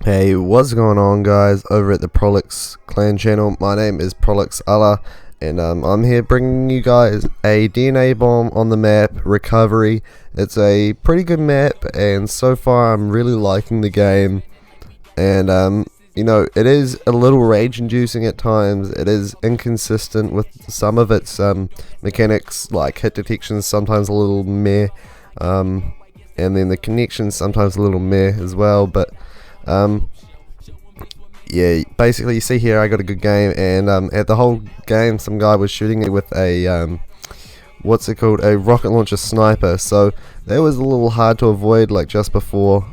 Hey, what's going on, guys, over at the Prolix Clan channel? My name is Prolix Allah, and I'm here bringing you guys a DNA bomb on the map, Recovery. It's a pretty good map, and so far I'm really liking the game. And, it is a little rage-inducing at times. It is inconsistent with some of its mechanics, like hit detection, sometimes a little meh, and then the connections sometimes a little meh as well, but yeah, basically you see here I got a good game, and at the whole game some guy was shooting me with a what's it called, a rocket launcher sniper, so that was a little hard to avoid, like just before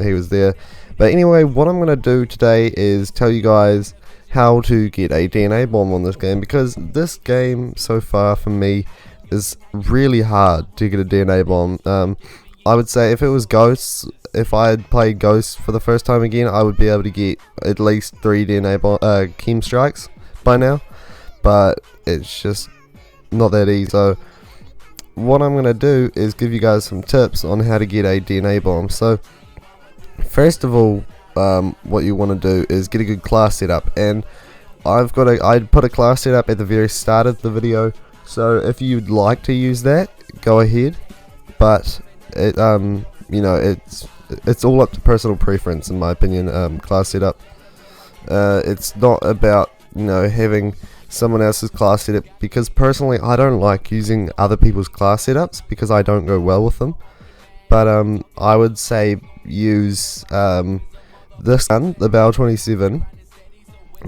he was there. But anyway, what I'm gonna do today is tell you guys how to get a DNA bomb on this game, because this game so far for me is really hard to get a DNA bomb. I would say if it was Ghosts, if I had played Ghosts for the first time again, I would be able to get at least 3 DNA Chem strikes by now, but it's just not that easy. So what I'm going to do is give you guys some tips on how to get a DNA bomb. So first of all, what you want to do is get a good class setup, and I'd put a class setup at the very start of the video, so if you'd like to use that, go ahead, but it's all up to personal preference, in my opinion. Class setup, it's not about having someone else's class setup, because personally I don't like using other people's class setups because I don't go well with them. But I would say use this gun, the Bal 27.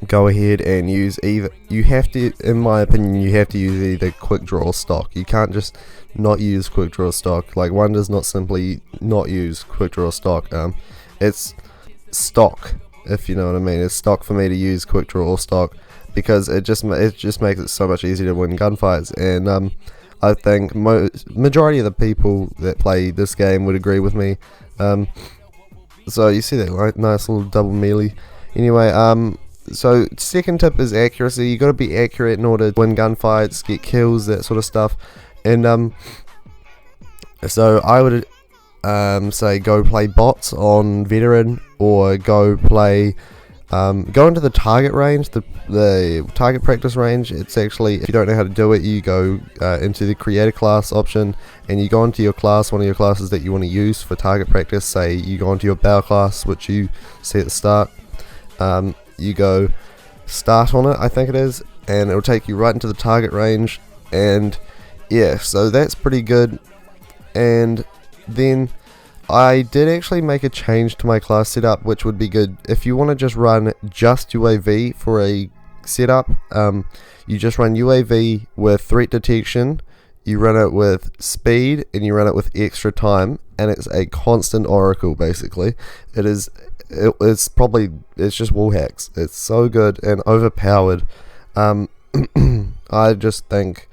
Go ahead and use either, in my opinion, you have to use either quick draw or stock. You can't just not use quick draw or stock. Like, one does not simply not use quick draw or stock. It's stock, if you know what I mean. It's stock for me to use quick draw or stock, because it just makes it so much easier to win gunfights. And I think majority of the people that play this game would agree with me. So you see that, right? Nice little double melee. Anyway, so second tip is accuracy. You got to be accurate in order to win gunfights, get kills, that sort of stuff. And so I would say go play bots on veteran, or go play go into the target range, the target practice range. It's actually, if you don't know how to do it, you go into the creator class option, and you go into your class, one of your classes that you want to use for target practice. Say you go into your Bal class, which you see at the start. You go start on it, I think it is, and it'll take you right into the target range. And yeah, so that's pretty good. And then I did actually make a change to my class setup, which would be good if you want to just run just UAV for a setup. You just run UAV with threat detection, you run it with speed, and you run it with extra time, and it's a constant oracle. Basically it's just wall hacks. It's so good and overpowered. I just think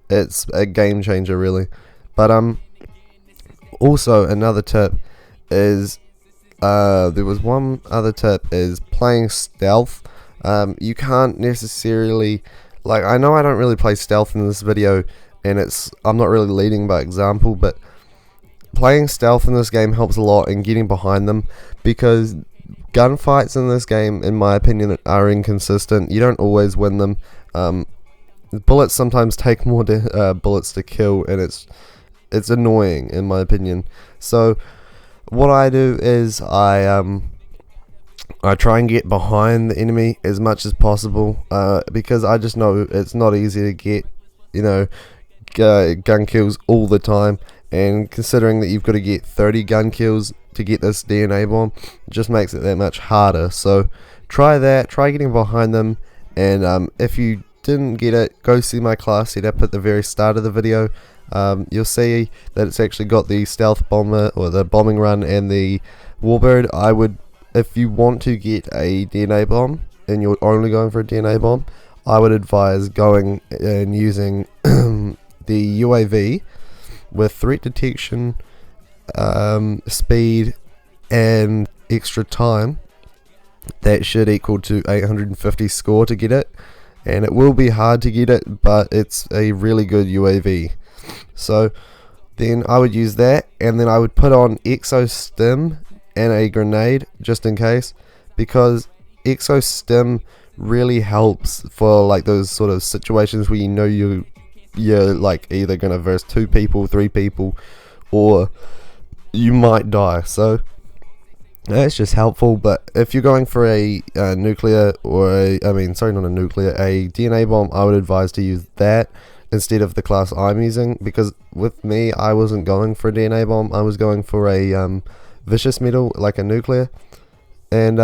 it's a game changer, really. But also another tip is, there was one other tip, is playing stealth. You can't necessarily, like, I know I don't really play stealth in this video, and I'm not really leading by example, but playing stealth in this game helps a lot in getting behind them, because gunfights in this game, in my opinion, are inconsistent. You don't always win them. Bullets sometimes take more bullets to kill, and it's annoying, in my opinion. So what I do is I try and get behind the enemy as much as possible, because I just know it's not easy to get gun kills all the time, and considering that you've got to get 30 gun kills to get this DNA bomb, it just makes it that much harder. So try getting behind them. And if you didn't get it, go see my class setup at the very start of the video. You'll see that it's actually got the stealth bomber, or the bombing run, and the warbird. If you want to get a DNA bomb and you're only going for a DNA bomb, I would advise going and using the UAV with threat detection, speed, and extra time. That should equal to 850 score to get it, and it will be hard to get it, but it's a really good UAV. So then I would use that, and then I would put on Exo Stim and a grenade just in case, because Exo Stim really helps for like those sort of situations where you know you're like either gonna verse 2 people, 3 people, or you might die. So it's just helpful. But if you're going for a nuclear, or a DNA bomb, I would advise to use that instead of the class I'm using, because with me, I wasn't going for a DNA bomb, I was going for a vicious metal, like a nuclear. And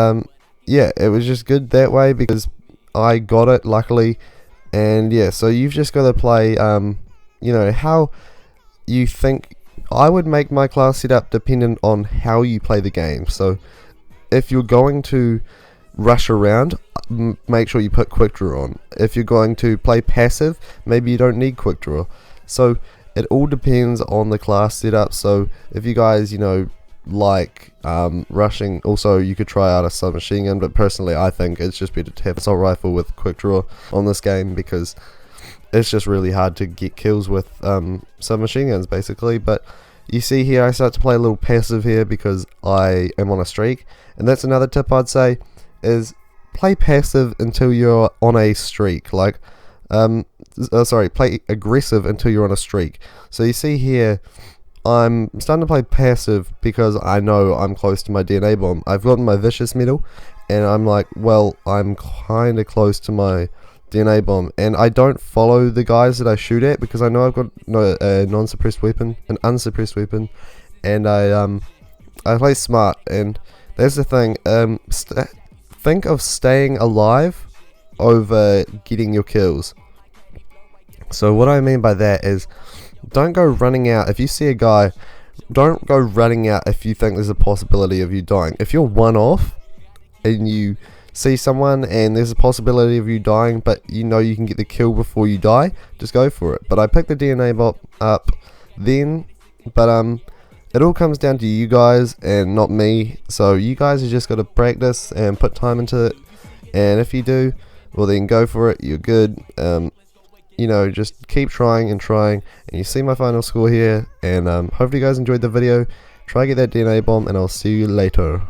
yeah, it was just good that way because I got it luckily. And yeah, so you've just got to play you know, how you think. I would make my class setup dependent on how you play the game. So if you're going to rush around, make sure you put quick draw on. If you're going to play passive, maybe you don't need quick draw. So it all depends on the class setup. So if you guys, you know, like rushing, also you could try out a submachine gun, but personally I think it's just better to have assault rifle with quick draw on this game, because it's just really hard to get kills with submachine guns basically. But you see here, I start to play a little passive here because I am on a streak, and that's another tip I'd say, is play passive until you're on a streak. Like play aggressive until you're on a streak. So you see here, I'm starting to play passive because I know I'm close to my DNA bomb. I've gotten my vicious metal, and I'm like, well, I'm kinda close to my DNA bomb, and I don't follow the guys that I shoot at because I know I've got a non-suppressed weapon, an unsuppressed weapon, and I play smart. And that's the thing, think of staying alive over getting your kills. So what I mean by that is, don't go running out. If you see a guy, don't go running out if you think there's a possibility of you dying. If you're one off and you see someone and there's a possibility of you dying, but you know you can get the kill before you die, just go for it. But I picked the DNA bomb up then, but it all comes down to you guys and not me. So you guys have just got to practice and put time into it, and if you do, well then go for it, you're good. You know, just keep trying and trying, and you see my final score here. And hopefully you guys enjoyed the video. Try to get that DNA bomb, and I'll see you later.